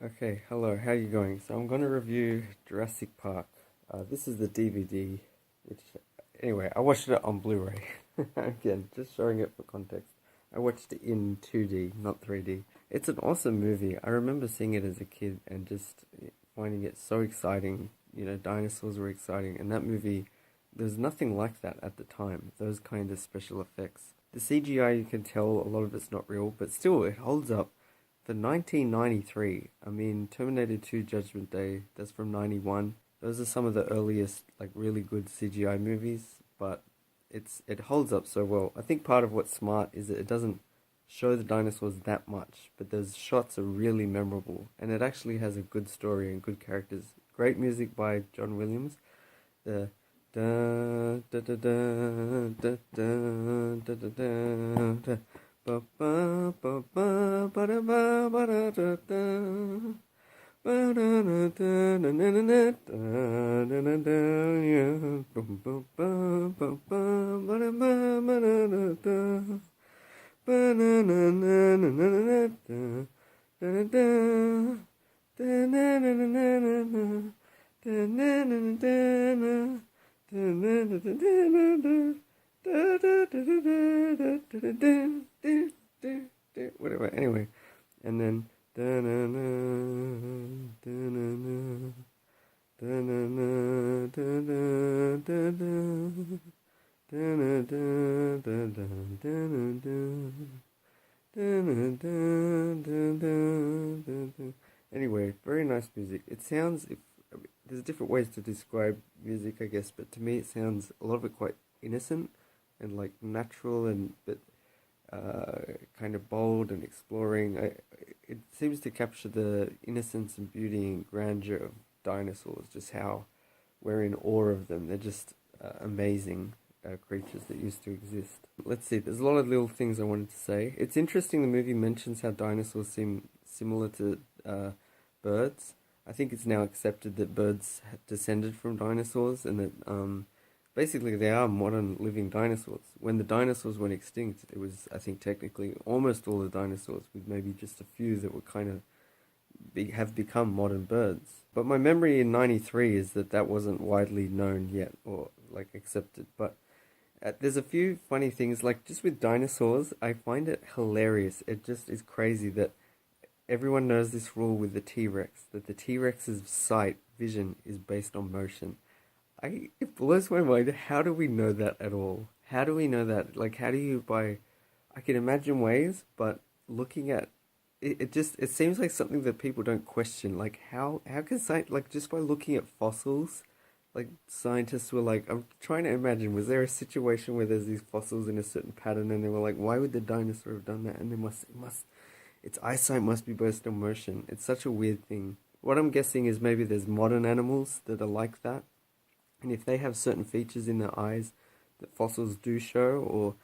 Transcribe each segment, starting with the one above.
Okay, hello, how you going? So I'm going to review Jurassic Park. This is the DVD, which, anyway, I watched it on Blu-ray. Again, just showing it for context. I watched it in 2D, not 3D. It's an awesome movie. I remember seeing it as a kid and just finding it so exciting. You know, dinosaurs were exciting, and that movie, there's nothing like that at the time. Those kind of special effects. The CGI, you can tell a lot of it's not real, but still, it holds up. For 1993, I mean, Terminator 2 Judgment Day, that's from 91. Those are some of the earliest, like, really good CGI movies, but it holds up so well. I think part of what's smart is that it doesn't show the dinosaurs that much, but those shots are really memorable, and it actually has a good story and good characters. Great music by John Williams. The da da da da da da da da da da. Ba ba ba ba ba da ba ba da da da. Ba da da da da da da da da da da yeah. Ba ba ba ba ba ba da ba ba da da da. Ba na na na na na na da da da da. Da na na na na na na. Da na na na na na. Da na na na na na. Whatever. Anyway, and then anyway, very nice music. It sounds if there's different ways to describe music, I guess, but to me it sounds a lot of it quite innocent and like natural and but kind of bold and exploring. It seems to capture the innocence and beauty and grandeur of dinosaurs. Just how we're in awe of them. They're just amazing creatures that used to exist. Let's see. There's a lot of little things I wanted to say. It's interesting. The movie mentions how dinosaurs seem similar to birds. I think it's now accepted that birds descended from dinosaurs and that basically they are modern living dinosaurs. When the dinosaurs went extinct, it was, I think, technically almost all the dinosaurs, with maybe just a few that were kind of have become modern birds. But my memory in '93 is that that wasn't widely known yet or like accepted. But there's a few funny things, like just with dinosaurs, I find it hilarious. It just is crazy that everyone knows this rule with the T-Rex, that the T-Rex's vision is based on motion. It blows my mind. How do we know that at all? How do we know that? Like, how do you I can imagine ways, but looking at it seems like something that people don't question. Like, how can science, like, just by looking at fossils, like, scientists were like, I'm trying to imagine, was there a situation where there's these fossils in a certain pattern and they were like, why would the dinosaur have done that? And its eyesight must be based on motion. It's such a weird thing. What I'm guessing is maybe there's modern animals that are like that. And if they have certain features in their eyes that fossils do show,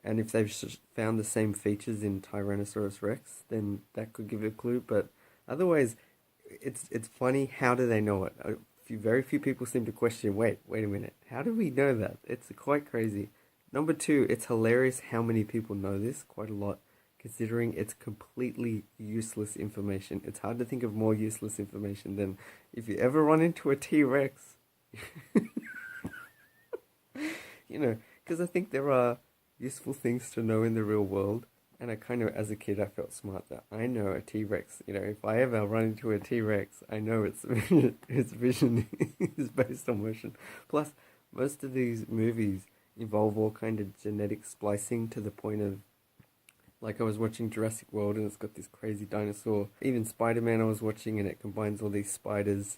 and if they've found the same features in Tyrannosaurus Rex, then that could give a clue. But otherwise, it's funny. How do they know it? Very few people seem to question. Wait a minute. How do we know that? It's quite crazy. Number two, it's hilarious how many people know this. Quite a lot, considering it's completely useless information. It's hard to think of more useless information than if you ever run into a T-Rex. You know, because I think there are useful things to know in the real world, and I kind of, as a kid, I felt smart that I know a T-Rex. You know, if I ever run into a T-Rex, I know its vision is based on motion. Plus, most of these movies involve all kind of genetic splicing to the point of, like, I was watching Jurassic World and it's got this crazy dinosaur. Even Spider-Man I was watching and it combines all these spiders'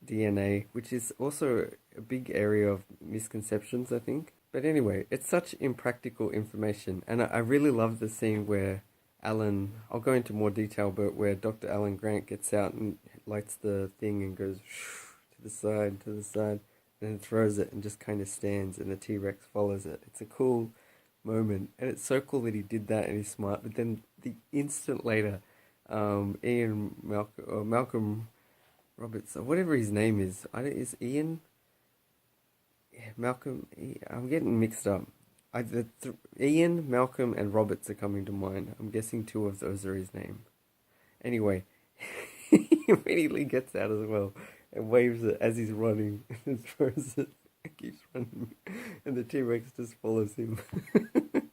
DNA, which is also a big area of misconceptions, I think. But anyway, it's such impractical information, and I really love the scene where I'll go into more detail, but where Dr. Alan Grant gets out and lights the thing and goes to the side, and then throws it and just kind of stands, and the T-Rex follows it. It's a cool moment, and it's so cool that he did that and he's smart. But then the instant later, Malcolm Roberts, or whatever his name is. Is Ian? Yeah, Malcolm. I'm getting mixed up. Ian, Malcolm, and Roberts are coming to mind. I'm guessing two of those are his name. Anyway, immediately gets out as well and waves it as he's running and throws it and keeps running. And the T-Rex just follows him.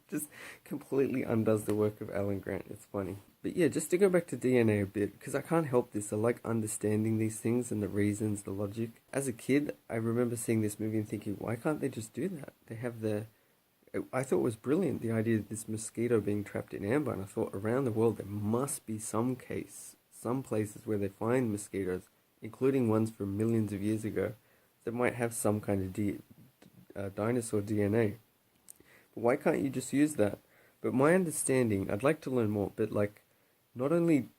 Just completely undoes the work of Alan Grant. It's funny. But yeah, just to go back to DNA a bit, because I can't help this. I like understanding these things and the reasons, the logic. As a kid, I remember seeing this movie and thinking, why can't they just do that? They have I thought it was brilliant, the idea of this mosquito being trapped in amber, and I thought around the world there must be some places where they find mosquitoes, including ones from millions of years ago, that might have some kind of dinosaur DNA. But why can't you just use that? But my understanding, I'd like to learn more, but like, not only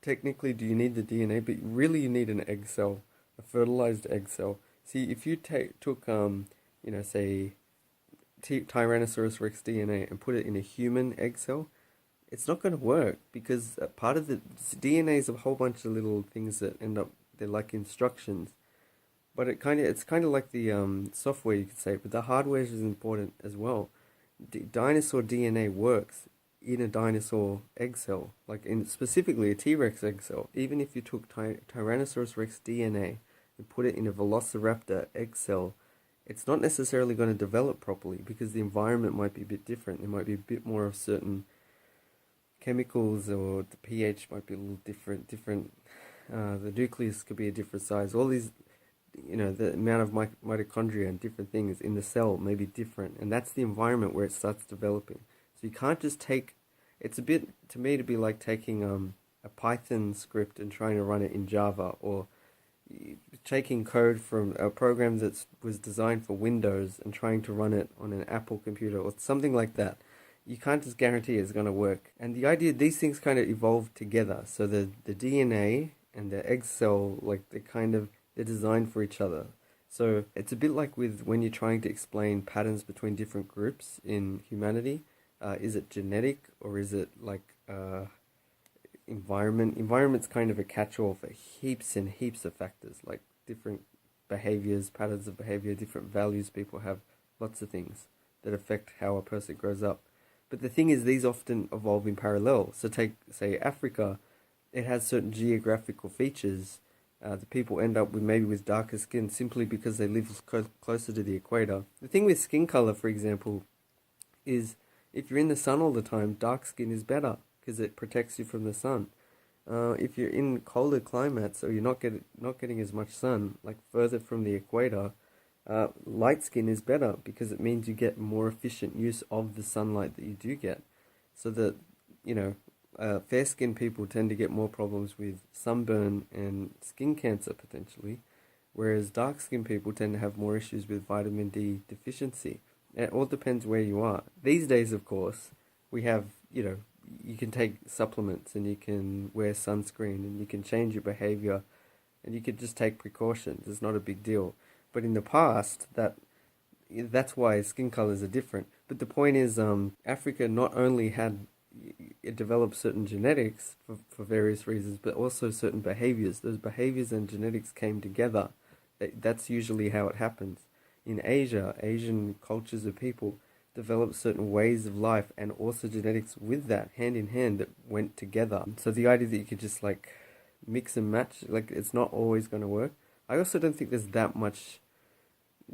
technically do you need the DNA, but really you need an egg cell, a fertilized egg cell. See, if you took, say, Tyrannosaurus Rex DNA and put it in a human egg cell, it's not going to work because part of the DNA is a whole bunch of little things that end up, they're like instructions. But it's kind of like the software, you could say, but the hardware is important as well. Dinosaur DNA works in a dinosaur egg cell, like in specifically a T-Rex egg cell. Even if you took Tyrannosaurus Rex DNA and put it in a Velociraptor egg cell, it's not necessarily going to develop properly because the environment might be a bit different. There might be a bit more of certain chemicals, or the pH might be a little different. The nucleus could be a different size. All these, the amount of mitochondria and different things in the cell may be different, and that's the environment where it starts developing. So you can't just take. It's a bit, to me, to be like taking a Python script and trying to run it in Java, or taking code from a program that was designed for Windows and trying to run it on an Apple computer or something like that. You can't just guarantee it's going to work. And the idea, these things kind of evolve together. So the DNA and the egg cell, like they're designed for each other. So it's a bit like with when you're trying to explain patterns between different groups in humanity. Is it genetic or is it like environment? Environment's kind of a catch-all for heaps and heaps of factors, like different behaviors, patterns of behavior, different values people have, lots of things that affect how a person grows up. But the thing is, these often evolve in parallel. So take, say, Africa, it has certain geographical features. The people end up with darker skin simply because they live closer to the equator. The thing with skin color, for example, is if you're in the sun all the time, dark skin is better because it protects you from the sun. If you're in colder climates or you're not getting as much sun, like further from the equator, light skin is better because it means you get more efficient use of the sunlight that you do get. So that, fair-skinned people tend to get more problems with sunburn and skin cancer potentially, whereas dark-skinned people tend to have more issues with vitamin D deficiency. It all depends where you are. These days, of course, we have, you can take supplements and you can wear sunscreen and you can change your behavior and you could just take precautions. It's not a big deal. But in the past, that's why skin colors are different. But the point is, Africa not only it developed certain genetics for various reasons, but also certain behaviors. Those behaviors and genetics came together. That's usually how it happens. In Asia, Asian cultures of people developed certain ways of life and also genetics with that, hand in hand, that went together. So the idea that you could just like mix and match, like it's not always going to work. I also don't think there's that much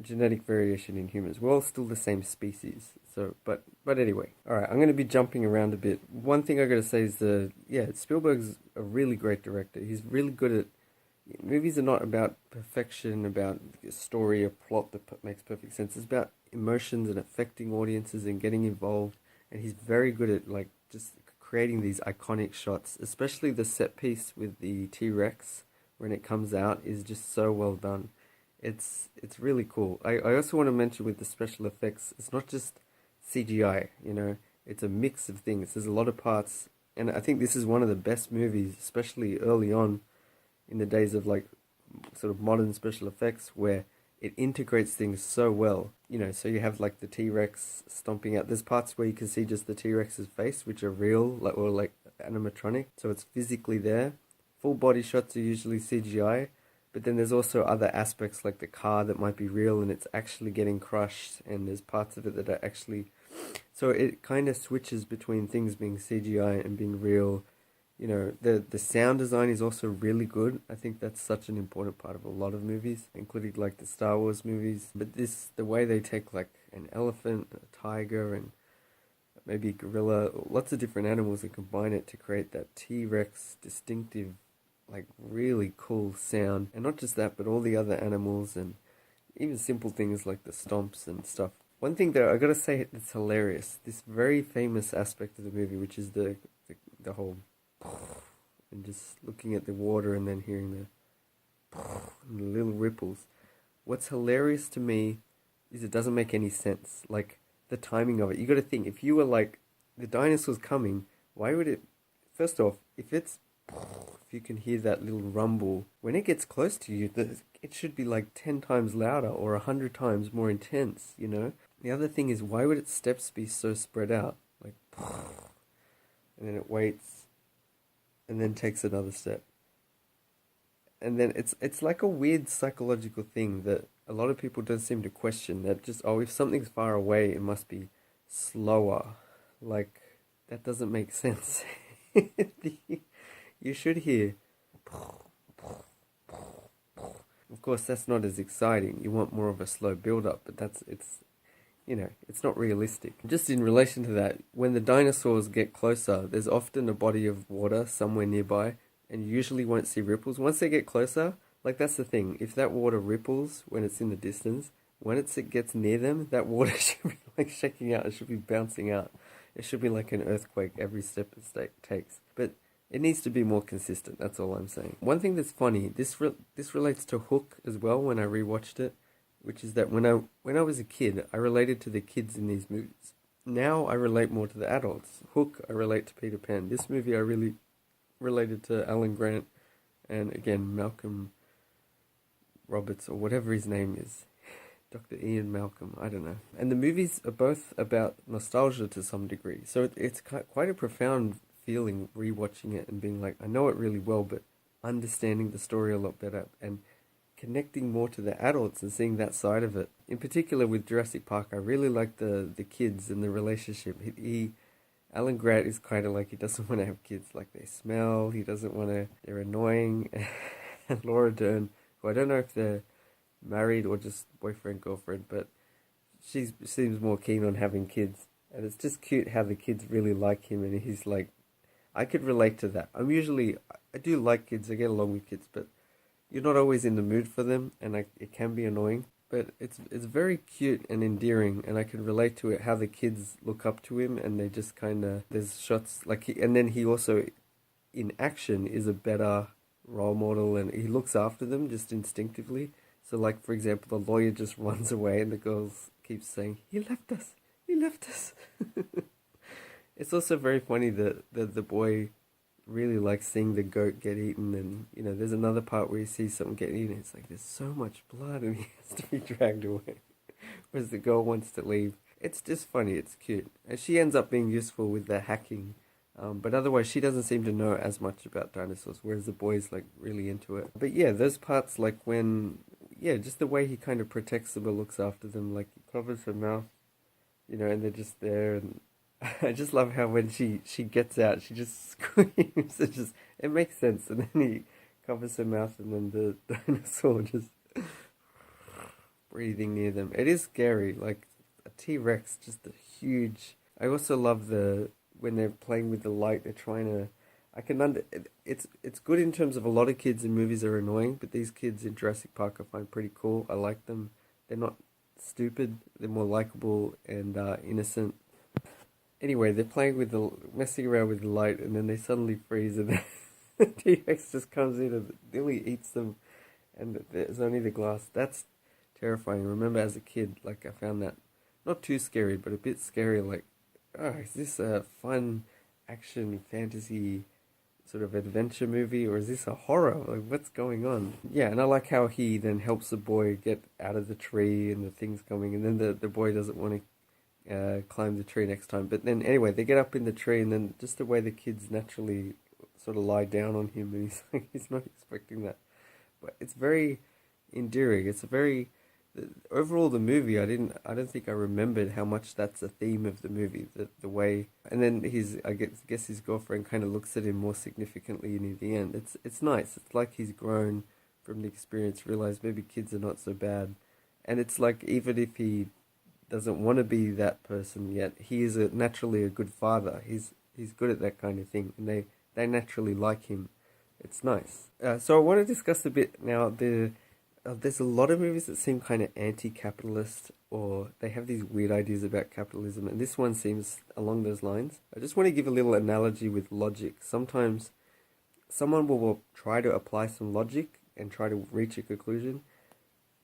genetic variation in humans. We're all still the same species. So, but anyway, all right, I'm going to be jumping around a bit. One thing I got to say is Spielberg's a really great director. He's really good at, movies are not about perfection, about a story, a plot that makes perfect sense. It's about emotions and affecting audiences and getting involved. And he's very good at like just creating these iconic shots, especially the set piece with the T-Rex when it comes out is just so well done. It's really cool. I also want to mention with the special effects, it's not just CGI, it's a mix of things. There's a lot of parts, and I think this is one of the best movies, especially early on in the days of like sort of modern special effects, where it integrates things so well. So you have like the T-Rex stomping out. There's parts where you can see just the T-Rex's face, which are real, or like animatronic, so it's physically there. Full body shots are usually CGI, but then there's also other aspects like the car that might be real and it's actually getting crushed, and there's parts of it that are actually... So it kind of switches between things being CGI and being real. You know, the sound design is also really good. I think that's such an important part of a lot of movies, including like the Star Wars movies. But the way they take like an elephant, a tiger, and maybe a gorilla, lots of different animals, and combine it to create that T-Rex distinctive, like really cool sound. And not just that, but all the other animals and even simple things like the stomps and stuff. One thing that I gotta say that's hilarious, this very famous aspect of the movie, which is the whole and just looking at the water and then hearing the little ripples. What's hilarious to me is it doesn't make any sense. Like the timing of it. You got to think, if you were like the dinosaurs coming, why would it? First off, if you can hear that little rumble when it gets close to you, it should be like 10 times louder or 100 times more intense. You know. The other thing is, why would its steps be so spread out? Like, and then it waits, and then takes another step. And then it's like a weird psychological thing that a lot of people don't seem to question, that just, oh, if something's far away, it must be slower. Like, that doesn't make sense. You should hear. Of course, that's not as exciting. You want more of a slow build-up, but it's not realistic. Just in relation to that, when the dinosaurs get closer, there's often a body of water somewhere nearby, and you usually won't see ripples. Once they get closer, like that's the thing, if that water ripples when it's in the distance, when it gets near them, that water should be like shaking out, it should be bouncing out. It should be like an earthquake every step it takes. But it needs to be more consistent, that's all I'm saying. One thing that's funny, this relates to Hook as well when I rewatched it, which is that when I was a kid, I related to the kids in these movies. Now I relate more to the adults. Hook, I relate to Peter Pan. This movie I really related to Alan Grant and, again, Malcolm Roberts, or whatever his name is. Dr. Ian Malcolm, I don't know. And the movies are both about nostalgia to some degree. So it's quite a profound feeling rewatching it and being like, I know it really well, but understanding the story a lot better and connecting more to the adults and seeing that side of it. In particular with Jurassic Park, I really like the kids and the relationship. Alan Grant is kind of like, he doesn't want to have kids. Like, they smell, he doesn't want to, they're annoying. And Laura Dern, who I don't know if they're married or just boyfriend, girlfriend, but she seems more keen on having kids. And it's just cute how the kids really like him, and he's like, I could relate to that. I do like kids, I get along with kids, but you're not always in the mood for them, and it can be annoying. But it's very cute and endearing, and I can relate to it, how the kids look up to him, and they just kind of, there's shots, like, and then he also, in action, is a better role model, and he looks after them just instinctively. So, like, for example, the lawyer just runs away, and the girls keep saying, he left us. It's also very funny that the boy really likes seeing the goat get eaten, and there's another part where he sees something get eaten. It's like there's so much blood and he has to be dragged away, whereas the girl wants to leave. It's just funny, it's cute, and she ends up being useful with the hacking, but otherwise she doesn't seem to know as much about dinosaurs, whereas the boy's like really into it. But yeah, those parts, like when just the way he kind of protects them or looks after them, like he covers her mouth, and they're just there. And I just love how when she gets out, she just screams. It makes sense. And then he covers her mouth, and then the dinosaur just breathing near them. It is scary, like a T-Rex, just a huge. I also love when they're playing with the light. They're trying to. It's good in terms of a lot of kids in movies are annoying, but these kids in Jurassic Park I find pretty cool. I like them. They're not stupid. They're more likable and innocent. Anyway, they're messing around with the light, and then they suddenly freeze, and the T-Rex just comes in and nearly eats them, and there's only the glass. That's terrifying. Remember, as a kid, like, I found that not too scary, but a bit scary, like, oh, is this a fun action fantasy sort of adventure movie, or is this a horror? Like, what's going on? Yeah, and I like how he then helps the boy get out of the tree, and the thing's coming, and then the boy doesn't want to climb the tree next time. But then anyway, they get up in the tree, and then just the way the kids naturally sort of lie down on him, and he's not expecting that. But it's very endearing. It's a very Overall the movie, I don't think I remembered how much that's a theme of the movie, the way, and then I guess his girlfriend kind of looks at him more significantly in the end. It's nice. It's like he's grown from the experience, realized maybe kids are not so bad, and it's like even if he doesn't want to be that person yet, he is naturally a good father. He's good at that kind of thing, and they naturally like him. It's nice. So I want to discuss a bit now. There's a lot of movies that seem kind of anti-capitalist, or they have these weird ideas about capitalism, and this one seems along those lines. I just want to give a little analogy with logic. Sometimes someone will try to apply some logic and try to reach a conclusion,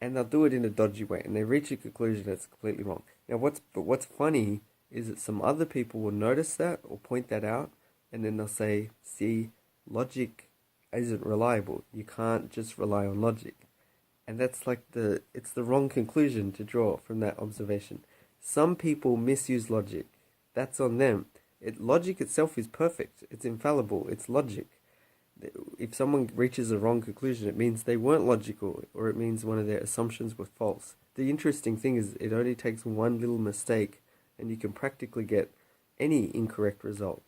and they'll do it in a dodgy way, and they reach a conclusion that's completely wrong. Now, what's funny is that some other people will notice that or point that out, and then they'll say, "See, logic isn't reliable. You can't just rely on logic." And that's like it's the wrong conclusion to draw from that observation. Some people misuse logic. That's on them. Logic itself is perfect. It's infallible. It's logic. If someone reaches a wrong conclusion, it means they weren't logical, or it means one of their assumptions were false. The interesting thing is it only takes one little mistake and you can practically get any incorrect result,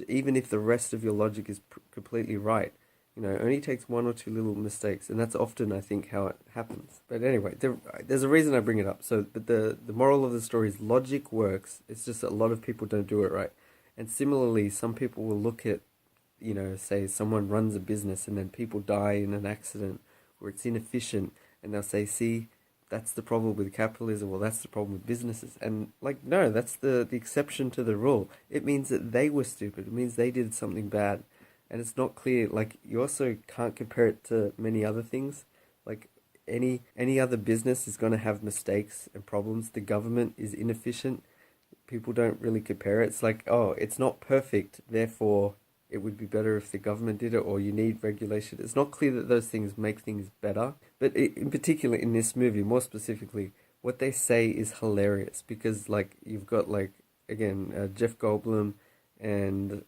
even if the rest of your logic is completely right. It only takes one or two little mistakes, and that's often, I think, how it happens. But anyway, there's a reason I bring it up. But the moral of the story is logic works. It's just that a lot of people don't do it right. And similarly, some people will look at, say someone runs a business and then people die in an accident or it's inefficient, and they'll say, "See, that's the problem with capitalism, or that's the problem with businesses." And no, that's the exception to the rule. It means that they were stupid. It means they did something bad. And it's not clear, you also can't compare it to many other things. Like any other business is going to have mistakes and problems. The government is inefficient. People don't really compare it. It's like, oh, it's not perfect, therefore it would be better if the government did it, or you need regulation. It's not clear that those things make things better. But in particular in this movie, more specifically, what they say is hilarious, because you've got again, Jeff Goldblum and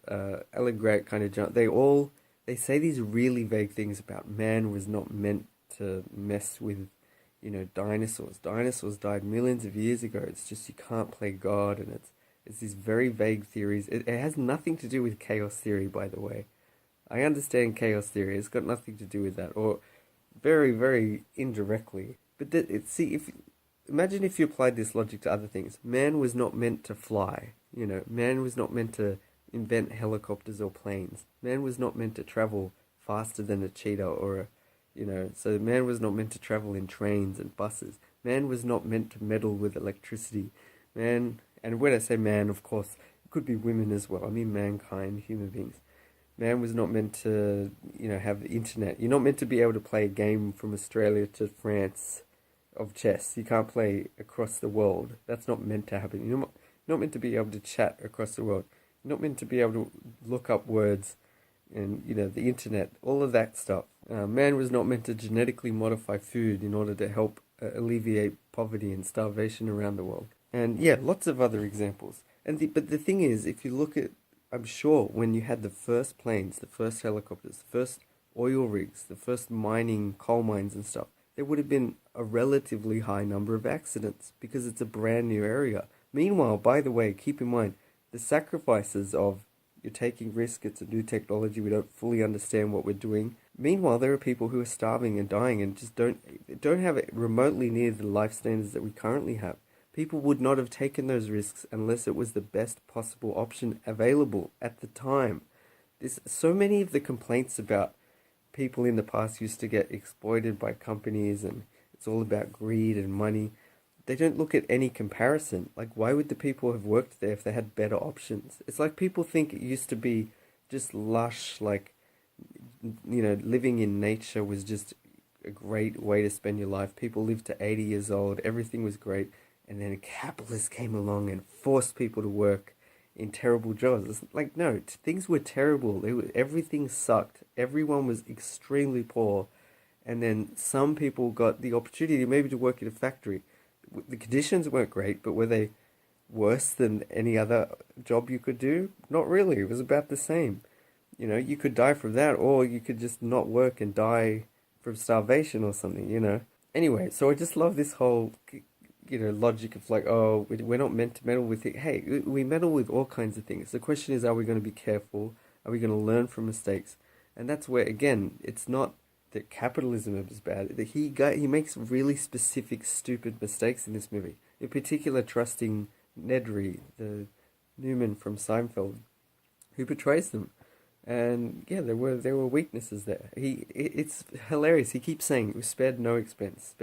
Alan Grant kind of jump. They say these really vague things about man was not meant to mess with, dinosaurs. Dinosaurs died millions of years ago. It's just you can't play God, and it's these very vague theories. It has nothing to do with chaos theory, by the way. I understand chaos theory. It's got nothing to do with that, or very, very indirectly. But imagine if you applied this logic to other things. Man was not meant to fly. Man was not meant to invent helicopters or planes. Man was not meant to travel faster than a cheetah so man was not meant to travel in trains and buses. Man was not meant to meddle with electricity. And when I say man, of course, it could be women as well. I mean mankind, human beings. Man was not meant to, have the internet. You're not meant to be able to play a game from Australia to France of chess. You can't play across the world. That's not meant to happen. You're not meant to be able to chat across the world. You're not meant to be able to look up words and, the internet, all of that stuff. Man was not meant to genetically modify food in order to help alleviate poverty and starvation around the world. And yeah, lots of other examples. But the thing is, if you look at, I'm sure when you had the first planes, the first helicopters, the first oil rigs, the first mining, coal mines and stuff, there would have been a relatively high number of accidents because it's a brand new area. Meanwhile, by the way, keep in mind, the sacrifices of you're taking risk, it's a new technology, we don't fully understand what we're doing. Meanwhile, there are people who are starving and dying and just don't have it remotely near the life standards that we currently have. People would not have taken those risks unless it was the best possible option available at the time. There's so many of the complaints about people in the past used to get exploited by companies and it's all about greed and money. They don't look at any comparison. Why would the people have worked there if they had better options? It's like people think it used to be just lush, living in nature was just a great way to spend your life. People lived to 80 years old, everything was great, and then a capitalist came along and forced people to work in terrible jobs. It's no, things were terrible. Everything sucked. Everyone was extremely poor, and then some people got the opportunity maybe to work in a factory. The conditions weren't great, but were they worse than any other job you could do? Not really. It was about the same. You could die from that, or you could just not work and die from starvation or something, Anyway, so I just love this whole, logic of like, oh, we're not meant to meddle with it. Hey, we meddle with all kinds of things. The question is, are we going to be careful? Are we going to learn from mistakes? And that's where, again, it's not that capitalism is bad. That he makes really specific, stupid mistakes in this movie. In particular, trusting Nedry, the Newman from Seinfeld, who betrays them. And yeah, there were weaknesses there. It's hilarious. He keeps saying it was spared no expense,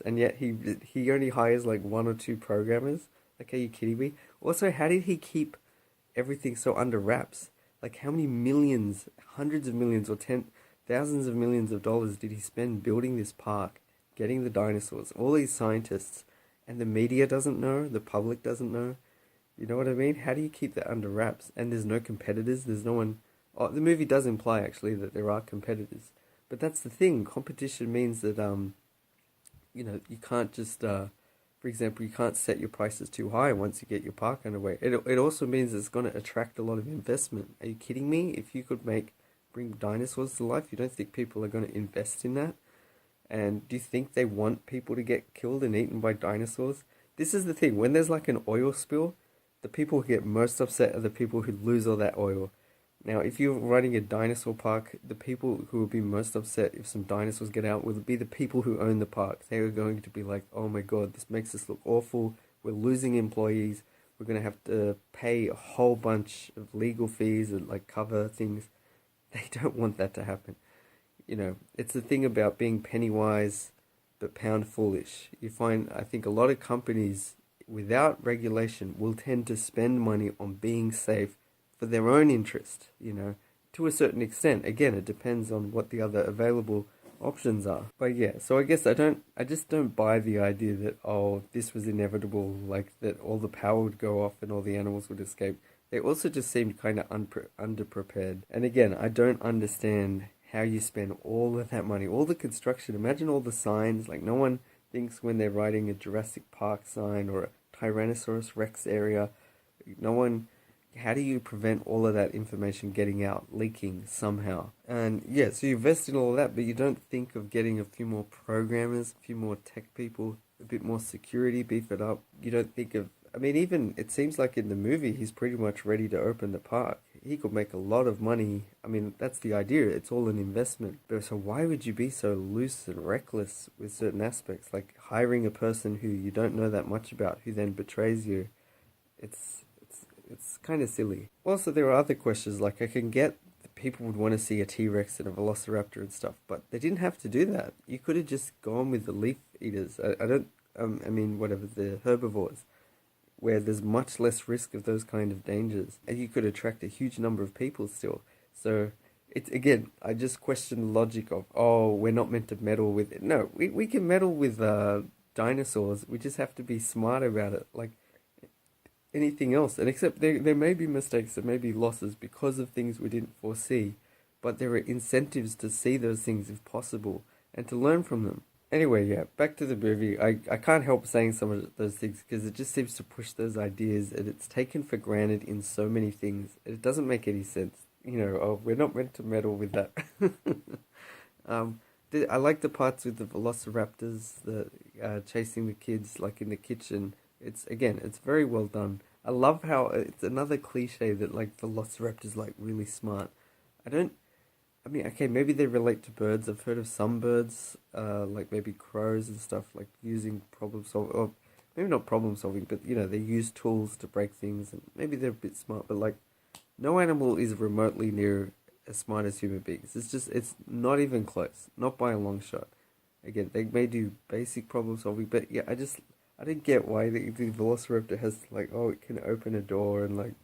and yet he only hires like one or two programmers. Like, are you kidding me? Also, how did he keep everything so under wraps? Like, how many millions, hundreds of millions, or thousands of millions of dollars did he spend building this park, getting the dinosaurs, all these scientists, and the media doesn't know, the public doesn't know. You know what I mean? How do you keep that under wraps? And there's no competitors. There's no one. Oh, the movie does imply actually that there are competitors, but that's the thing. Competition means that you can't just for example, you can't set your prices too high once you get your park underway. It also means it's going to attract a lot of investment. Are you kidding me? If you could bring dinosaurs to life, you don't think people are going to invest in that? And do you think they want people to get killed and eaten by dinosaurs? This is the thing. When there's like an oil spill, the people who get most upset are the people who lose all that oil. Now, if you're running a dinosaur park, the people who will be most upset if some dinosaurs get out will be the people who own the park. They are going to be like, oh my god, this makes us look awful. We're losing employees. We're going to have to pay a whole bunch of legal fees and like cover things. They don't want that to happen. It's the thing about being penny wise but pound foolish. You find, I think, a lot of companies without regulation will tend to spend money on being safe for their own interest, to a certain extent. Again, it depends on what the other available options are. But yeah, so I just don't buy the idea that, oh, this was inevitable, like that all the power would go off and all the animals would escape. They also just seemed kind of underprepared. And again, I don't understand how you spend all of that money, all the construction. Imagine all the signs. Like, no one thinks when they're writing a Jurassic Park sign or a Tyrannosaurus Rex area. No one. How do you prevent all of that information getting out, leaking somehow? And yeah, so you invest in all of that, but you don't think of getting a few more programmers, a few more tech people, a bit more security, beef it up. You don't think of, I mean, even it seems like in the movie, he's pretty much ready to open the park. He could make a lot of money. I mean, that's the idea. It's all an investment. But so why would you be so loose and reckless with certain aspects? Like hiring a person who you don't know that much about, who then betrays you. It's kind of silly. Also, there are other questions, like I can get that people would want to see a T-Rex and a Velociraptor and stuff, but they didn't have to do that. You could have just gone with the leaf eaters. I mean, whatever, the herbivores, where there's much less risk of those kind of dangers. And you could attract a huge number of people still. So, it's, again, I just question the logic of, oh, we're not meant to meddle with it. No, we can meddle with dinosaurs. We just have to be smart about it. Like, anything else. And except there may be mistakes, there may be losses because of things we didn't foresee, but there are incentives to see those things if possible and to learn from them. Anyway, yeah, back to the movie. I can't help saying some of those things because it just seems to push those ideas and it's taken for granted in so many things. It doesn't make any sense. Oh, we're not meant to meddle with that. I like the parts with the velociraptors, the chasing the kids like in the kitchen. It's very well done. I love how it's another cliche that like velociraptors like really smart. I mean, okay, maybe they relate to birds. I've heard of some birds, like maybe crows and stuff, like using problem solving, or maybe not problem solving, but they use tools to break things, and maybe they're a bit smart. But like, no animal is remotely near as smart as human beings. It's not even close, not by a long shot. Again, they may do basic problem solving, but yeah, I didn't get why the Velociraptor has like, oh, it can open a door and like,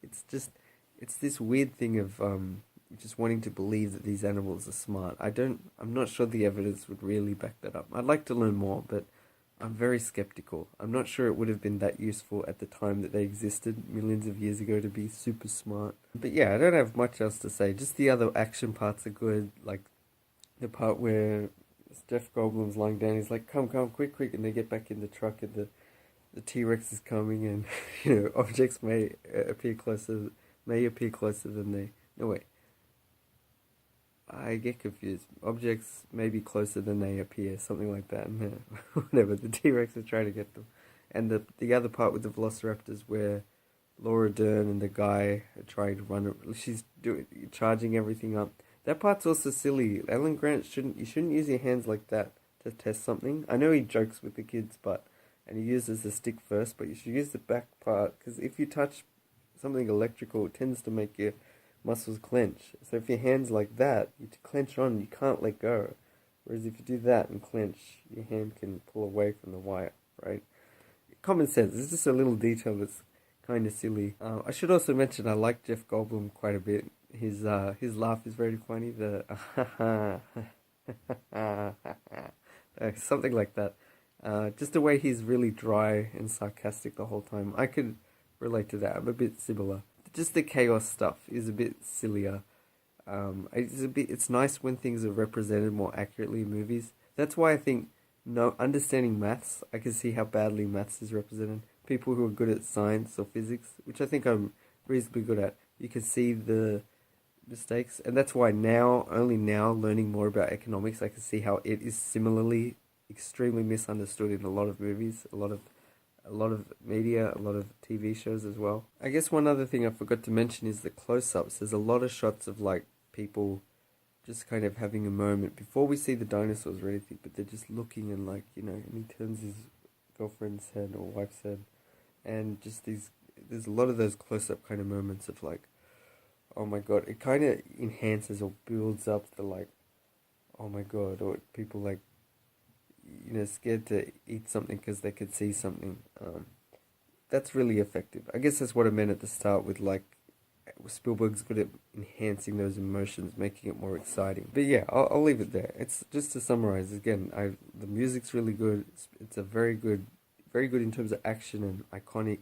it's this weird thing of just wanting to believe that these animals are smart. I'm not sure the evidence would really back that up. I'd like to learn more, but I'm very skeptical. I'm not sure it would have been that useful at the time that they existed millions of years ago to be super smart. But yeah, I don't have much else to say. Just the other action parts are good, like the part where Jeff Goldblum's lying down. He's like, "Come, quick!" And they get back in the truck, and the T-Rex is coming, and objects may appear closer than they. No wait. I get confused. Objects may be closer than they appear, something like that. Whatever, the T-Rex is trying to get them. And the other part with the Velociraptors where Laura Dern and the guy are trying to run it, she's charging everything up. That part's also silly. Alan Grant you shouldn't use your hands like that to test something. I know he jokes with the kids, and he uses the stick first, but you should use the back part, because if you touch something electrical, it tends to make your muscles clench. So if your hand's like that, you clench on, you can't let go. Whereas if you do that and clench, your hand can pull away from the wire, right? Common sense. It's just a little detail that's kind of silly. I should also mention I like Jeff Goldblum quite a bit. His laugh is very funny. The something like that. Just the way he's really dry and sarcastic the whole time. I could relate to that. I'm a bit similar. Just the chaos stuff is a bit sillier. It's nice when things are represented more accurately in movies. That's why I think understanding maths, I can see how badly maths is represented. People who are good at science or physics, which I think I'm reasonably good at, you can see the mistakes, and that's why only now, learning more about economics, I can see how it is similarly extremely misunderstood in a lot of movies, a lot of media, a lot of TV shows as well. I guess one other thing I forgot to mention is the close-ups. There's a lot of shots of like people just kind of having a moment before we see the dinosaurs or anything, but they're just looking and and he turns his girlfriend's head or wife's head, and just there's a lot of those close-up kind of moments of like, oh my god, it kind of enhances or builds up the like, oh my god, or people like, scared to eat something because they could see something. That's really effective. I guess that's what I meant at the start with like, Spielberg's good at enhancing those emotions, making it more exciting. But yeah, I'll leave it there. It's just to summarize again. The music's really good. It's a very good in terms of action and iconic,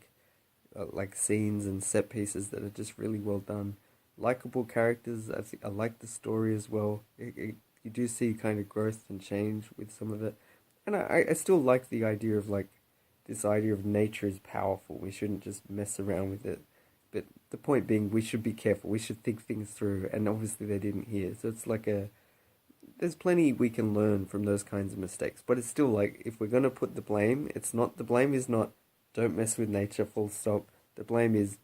like scenes and set pieces that are just really well done. Likeable characters. I like the story as well. You do see kind of growth and change with some of it, and I still like the idea of like this idea of nature is powerful. We shouldn't just mess around with it. But the point being, we should be careful. We should think things through, and obviously they didn't here. So it's like there's plenty we can learn from those kinds of mistakes. But it's still like, if we're going to put the blame is not, don't mess with nature, full stop. The blame is,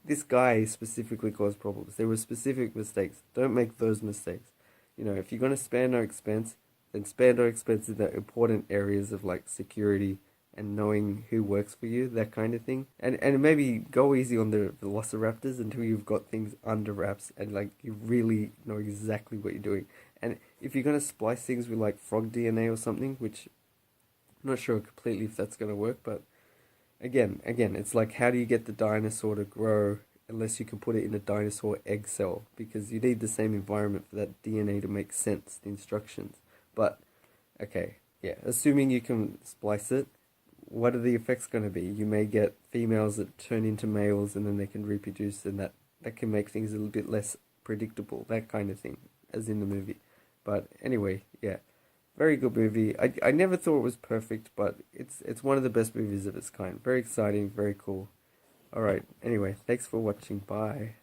this guy specifically caused problems. There were specific mistakes. Don't make those mistakes. If you're going to spare no expense, then spare no expense in the important areas of like security and knowing who works for you, that kind of thing. And maybe go easy on the Velociraptors until you've got things under wraps and like you really know exactly what you're doing. And if you're going to splice things with like frog DNA or something, which I'm not sure completely if that's going to work, but again, it's like, how do you get the dinosaur to grow unless you can put it in a dinosaur egg cell? Because you need the same environment for that DNA to make sense, the instructions. But, okay, yeah, assuming you can splice it, what are the effects going to be? You may get females that turn into males and then they can reproduce, and that can make things a little bit less predictable, that kind of thing, as in the movie. But anyway, yeah, very good movie. I never thought it was perfect, but it's one of the best movies of its kind. Very exciting, very cool. Alright, anyway, thanks for watching. Bye.